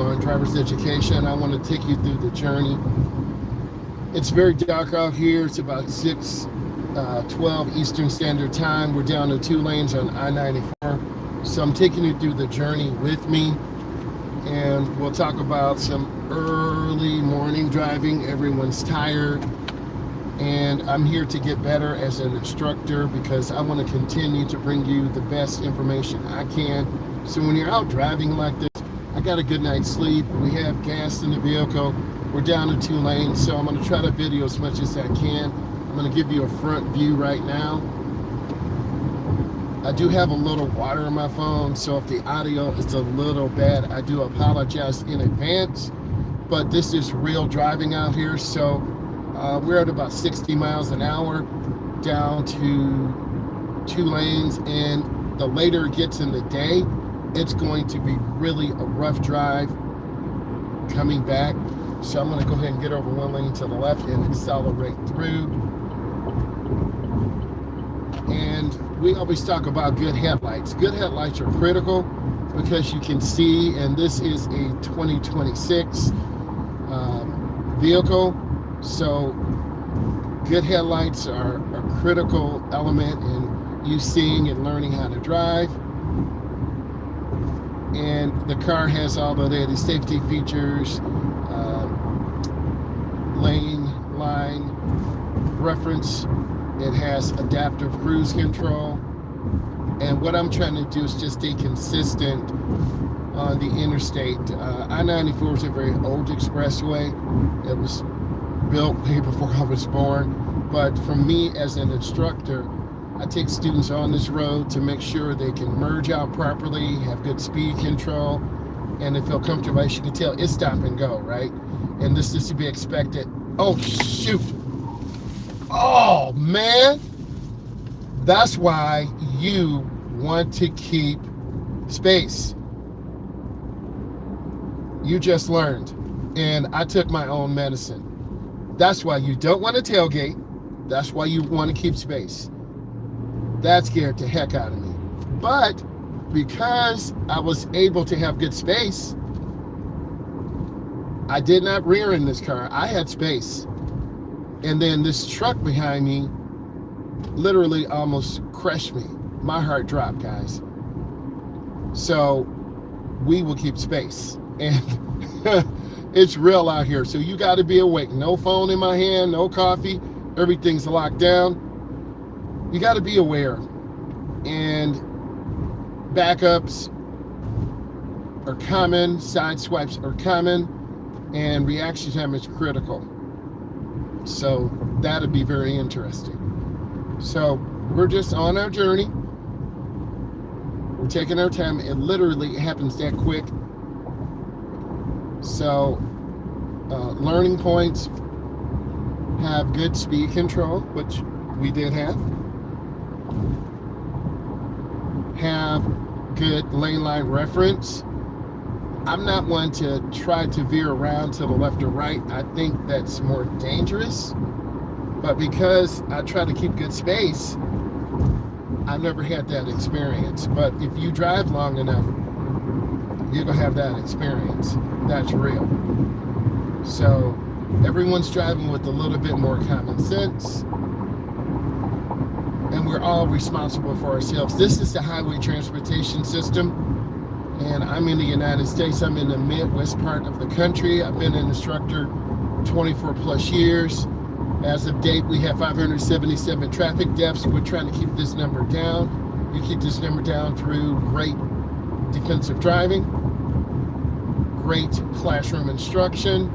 on driver's education. I want to take you through the journey. It's very dark out here. It's about 6:12 Eastern Standard Time. We're down to 2 lanes on I-94. So I'm taking you through the journey with me. And we'll talk about some early morning driving. Everyone's tired. And I'm here to get better as an instructor because I want to continue to bring you the best information I can. So when you're out driving like this, I got a good night's sleep. We have gas in the vehicle. We're down to 2 lanes, so I'm going to try to video as much as I can. I'm going to give you a front view right now. I do have a little water in my phone, so if the audio is a little bad, I do apologize in advance. But this is real driving out here, so we're at about 60 miles an hour down to 2 lanes, and the later it gets in the day, it's going to be really a rough drive coming back. So I'm going to go ahead and get over 1 lane to the left and accelerate through. And we always talk about good headlights. Good headlights are critical because you can see, and this is a 2026 vehicle. So good headlights are a critical element in you seeing and learning how to drive. And the car has all the latest safety features, lane, line, reference. It has adaptive cruise control. And what I'm trying to do is just stay consistent on the interstate. I-94 is a very old expressway. It was built way before I was born. But for me as an instructor, I take students on this road to make sure they can merge out properly, have good speed control, and they feel comfortable. As you can tell, it's stop and go, right? And this is to be expected. Oh, shoot. Oh, man. That's why you want to keep space. You just learned. And I took my own medicine. That's why you don't want to tailgate. That's why you want to keep space. That scared the heck out of me. But because I was able to have good space, I did not rear in this car. I had space. And then this truck behind me literally almost crushed me. My heart dropped, guys. So we will keep space. And it's real out here. So you got to be awake. No phone in my hand, no coffee. Everything's locked down. You got to be aware, and backups are common, side swipes are common, and reaction time is critical. So that'll be very interesting. So we're just on our journey. We're taking our time. It literally happens that quick. So learning points, have good speed control, which we did have good lane line reference. I'm not one to try to veer around to the left or right. I think that's more dangerous. But because I try to keep good space, I never had that experience. But if you drive long enough, you're gonna have that experience. That's real. So everyone's driving with a little bit more common sense. And we're all responsible for ourselves. This is the highway transportation system. And I'm in the United States. I'm in the Midwest part of the country. I've been an instructor 24 plus years. As of date, we have 577 traffic deaths. We're trying to keep this number down. You keep this number down through great defensive driving, great classroom instruction,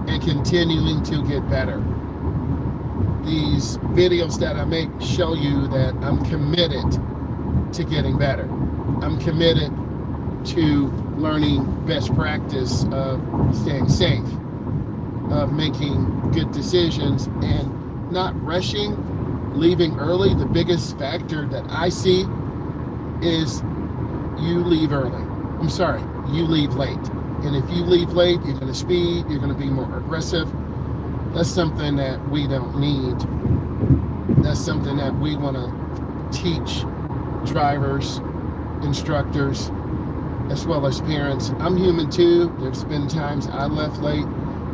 and continuing to get better. These videos that I make show you that I'm committed to getting better. I'm committed to learning best practice of staying safe, of making good decisions, and not rushing, leaving early. The biggest factor that I see is you leave early. I'm sorry, you leave late. And if you leave late, you're going to speed, you're going to be more aggressive. That's something that we don't need. That's something that we want to teach drivers, instructors, as well as parents. I'm human too. There's been times I left late,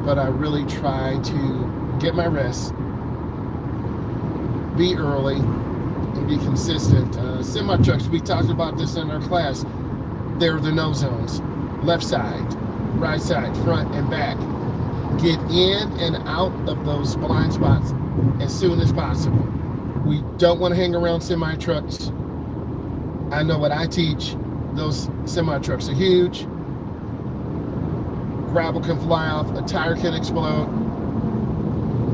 but I really try to get my rest, be early, and be consistent. Semi trucks, we talked about this in our class. They're the no zones. Left side, right side, front and back. Get in and out of those blind spots as soon as possible. We don't want to hang around semi trucks. I know what I teach. Those semi trucks are huge. Gravel can fly off, a tire can explode.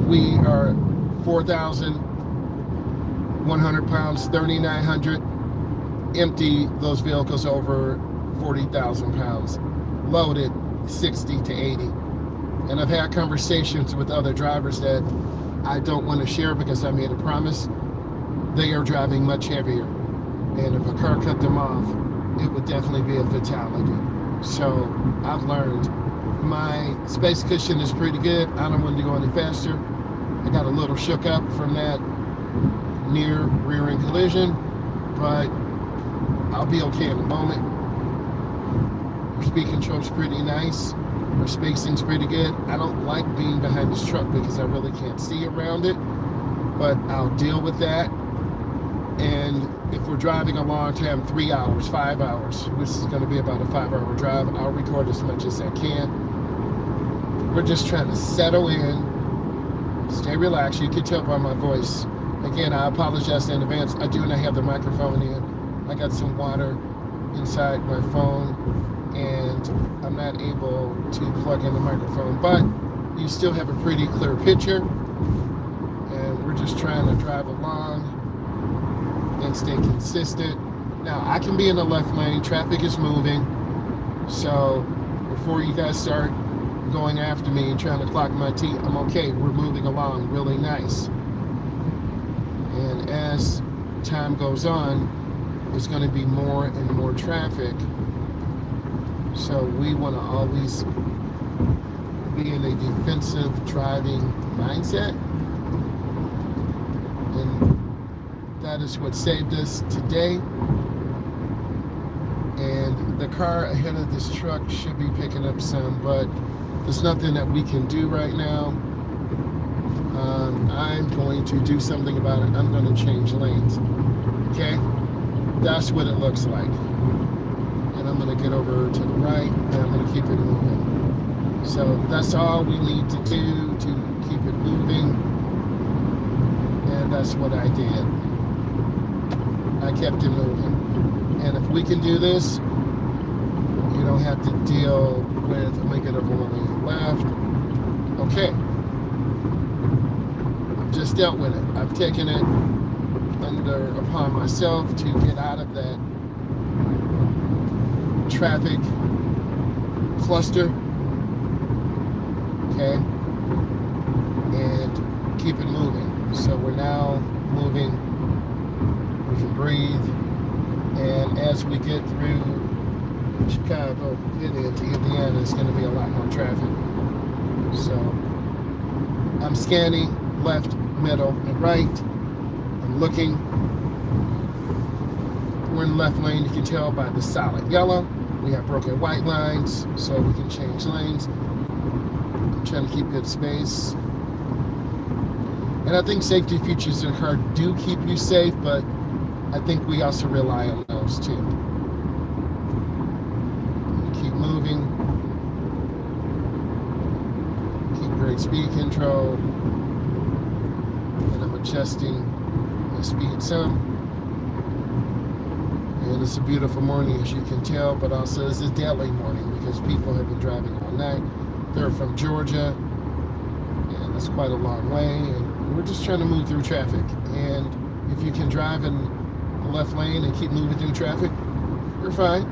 We are 4,100 pounds, 3,900. Empty those vehicles over 40,000 pounds. Loaded 60 to 80. And I've had conversations with other drivers that I don't want to share because I made a promise. They are driving much heavier. And if a car cut them off, it would definitely be a fatality. So I've learned my space cushion is pretty good. I don't want to go any faster. I got a little shook up from that near rear-end collision, but I'll be okay in a moment. Our speed control's pretty nice. Our spacing's pretty good. I don't like being behind this truck because I really can't see around it, but I'll deal with that. And if we're driving a long time, 3 hours, 5 hours, which is going to be about a 5-hour drive, I'll record as much as I can. We're just trying to settle in, stay relaxed. You can tell by my voice. Again, I apologize in advance. I do not have the microphone in. I got some water inside my phone, and I'm not able to plug in the microphone, but you still have a pretty clear picture. And we're just trying to drive along and stay consistent. Now, I can be in the left lane. Traffic is moving. So before you guys start going after me and trying to clock my teeth, I'm okay. We're moving along really nice. And as time goes on, there's going to be more and more traffic. So we want to always be in a defensive driving mindset. And that is what saved us today. And the car ahead of this truck should be picking up some, but there's nothing that we can do right now. I'm going to do something about it. I'm going to change lanes. Okay? That's what it looks like. And I'm going to get over to the right, and I'm going to keep it moving. So that's all we need to do to keep it moving. And that's what I did. I kept it moving. And if we can do this, you don't have to deal with, I'm going to get over on the left. Okay. I've just dealt with it. I've taken it upon myself to get out of that traffic cluster. Okay. And keep it moving. So we're now moving. We can breathe. And as we get through Chicago, get into Indiana, it's going to be a lot more traffic. So I'm scanning left, middle, and right. I'm looking. We're in the left lane. You can tell by the solid yellow. We have broken white lines, so we can change lanes. I'm trying to keep good space. And I think safety features in the car do keep you safe, but I think we also rely on those too. Keep moving. Keep great speed control. And I'm adjusting my speed some. And it's a beautiful morning, as you can tell, but also it's a deadly morning because people have been driving all night. They're from Georgia, and that's quite a long way. And we're just trying to move through traffic. And if you can drive in the left lane and keep moving through traffic, you're fine.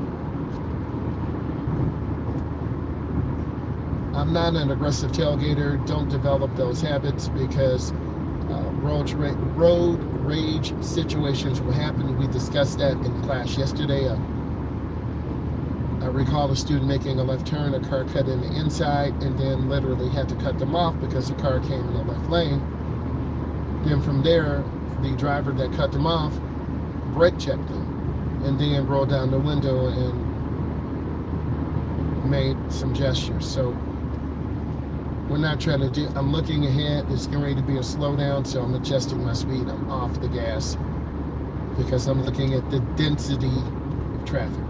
I'm not an aggressive tailgater. Don't develop those habits because road rage situations will happen. We discussed that in class yesterday. I recall a student making a left turn, a car cut in the inside, and then literally had to cut them off because the car came in the left lane. Then from there, the driver that cut them off brake checked them and then rolled down the window and made some gestures. So we're not trying to do, I'm looking ahead, it's getting ready to be a slowdown, so I'm adjusting my speed, I'm off the gas, because I'm looking at the density of traffic.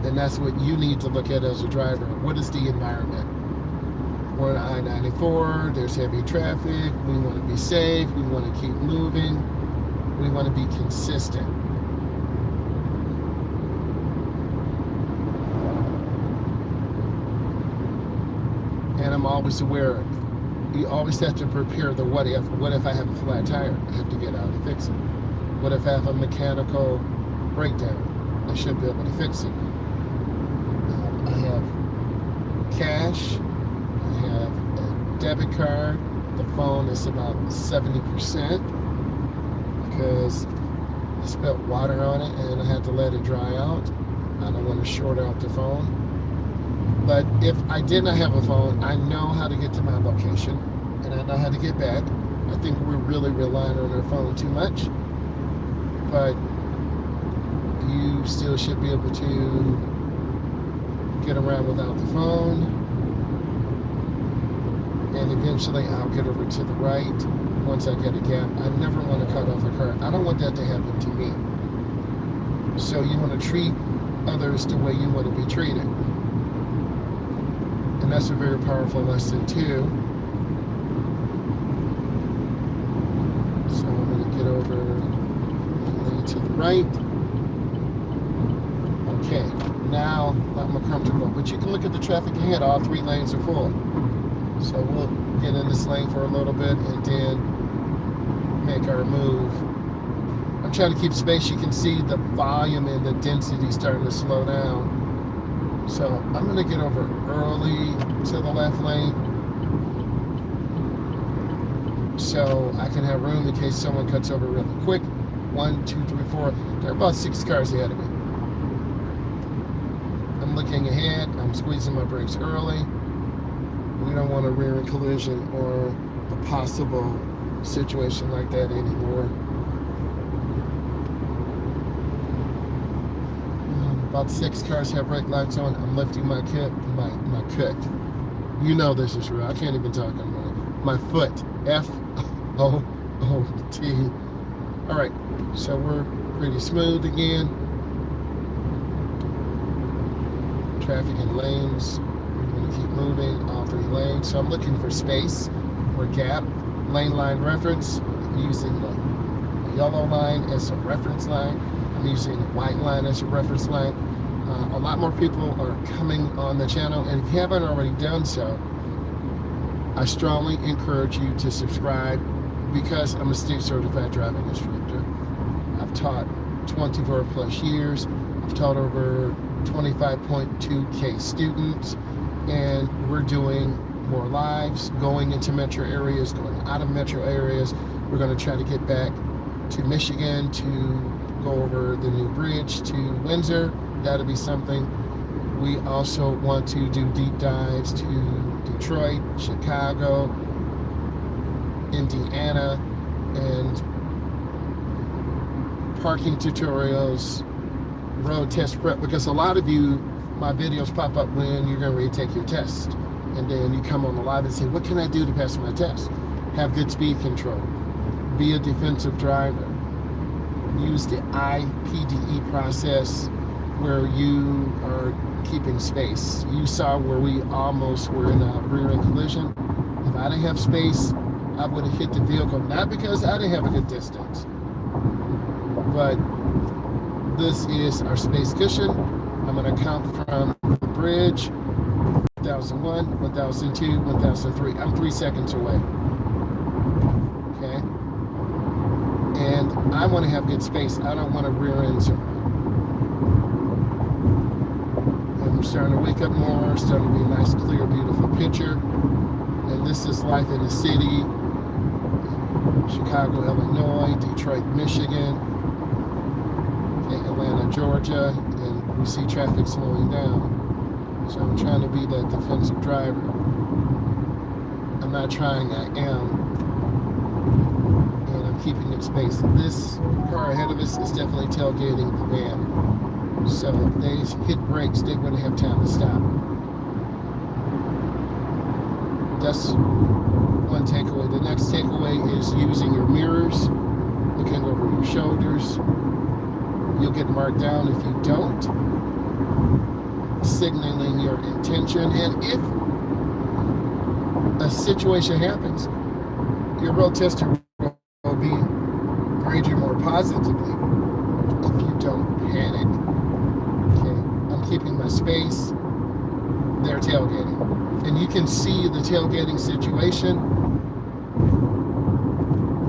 And that's what you need to look at as a driver. What is the environment? We're on I-94, there's heavy traffic, we want to be safe, we want to keep moving, we want to be consistent. And I'm always aware, you always have to prepare the what if. What if I have a flat tire? I have to get out and fix it. What if I have a mechanical breakdown? I should be able to fix it. I have cash, I have a debit card, the phone is about 70% because I spilled water on it and I had to let it dry out. I don't want to short out the phone. But if I did not have a phone, I know how to get to my location and I know how to get back. I think we're really relying on our phone too much, but you still should be able to get around without the phone. And eventually I'll get over to the right once I get a gap. I never want to cut off a car. I don't want that to happen to me. So you want to treat others the way you want to be treated. And that's a very powerful lesson too. So I'm going to get over to the right. Okay, now I'm more comfortable. But you can look at the traffic ahead. All 3 lanes are full. So we'll get in this lane for a little bit and then make our move. I'm trying to keep space. You can see the volume and the density starting to slow down. So I'm going to get over early to the left lane so I can have room in case someone cuts over really quick. 1, 2, 3, 4. There are about 6 cars ahead of me. I'm looking ahead. I'm squeezing my brakes early. We don't want a rear-end collision or a possible situation like that anymore. About 6 cars have brake lights on. I'm lifting my foot. You know this is real. I can't even talk anymore. My foot. F-O-O-T. All right. So we're pretty smooth again. Traffic in lanes. We're going to keep moving all 3 lanes. So I'm looking for space or gap. Lane line reference. I'm using the yellow line as a reference line. I'm using the white line as a reference line. A lot more people are coming on the channel, and if you haven't already done so, I strongly encourage you to subscribe because I'm a state certified driving instructor. I've taught 24 plus years. I've taught over 25.2K students, and we're doing more lives, going into metro areas, going out of metro areas. We're going to try to get back to Michigan to go over the new bridge to Windsor. That'll be something. We also want to do deep dives to Detroit, Chicago, Indiana, and parking tutorials, road test prep, because a lot of you, my videos pop up when you're going to take your test. And then you come on the live and say, what can I do to pass my test? Have good speed control. Be a defensive driver. Use the IPDE process where you are keeping space. You saw where we almost were in a rear-end collision. If I didn't have space, I would have hit the vehicle, not because I didn't have a good distance, but this is our space cushion. I'm going to count from the bridge, 1001, 1002, 1003. I'm 3 seconds away. Okay? And I want to have good space. I don't want to rear end someone. And we're starting to wake up more, starting to be a nice, clear, beautiful picture. And this is life in the city. Chicago, Illinois, Detroit, Michigan, Atlanta, Georgia, and we see traffic slowing down. So I'm trying to be that defensive driver. I'm not trying, I am. And I'm keeping it space. This car ahead of us is definitely tailgating the van. So if they hit brakes, they wouldn't have time to stop. That's one takeaway. The next takeaway is using your mirrors, looking over your shoulders. You'll get marked down if you don't. Signaling your intention. And if a situation happens, your road tester will be grade you more positively if you don't panic. Okay, I'm keeping my space. They're tailgating. And you can see the tailgating situation.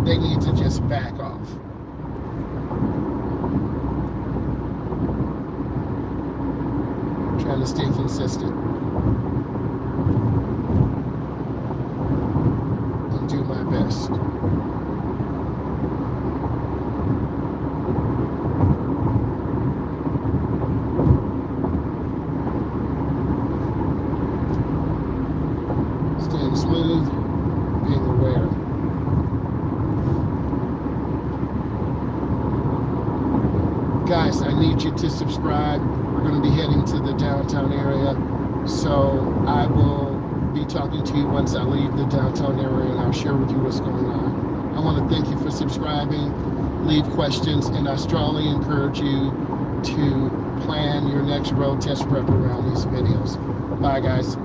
They need to just back off. Trying to stay consistent and do my best. Staying smooth, being aware. Guys, I need you to subscribe. We're going to be heading to the downtown area, so I will be talking to you once I leave the downtown area, and I'll share with you what's going on. I want to thank you for subscribing. Leave questions, and I strongly encourage you to plan your next road test prep around these videos. Bye, guys.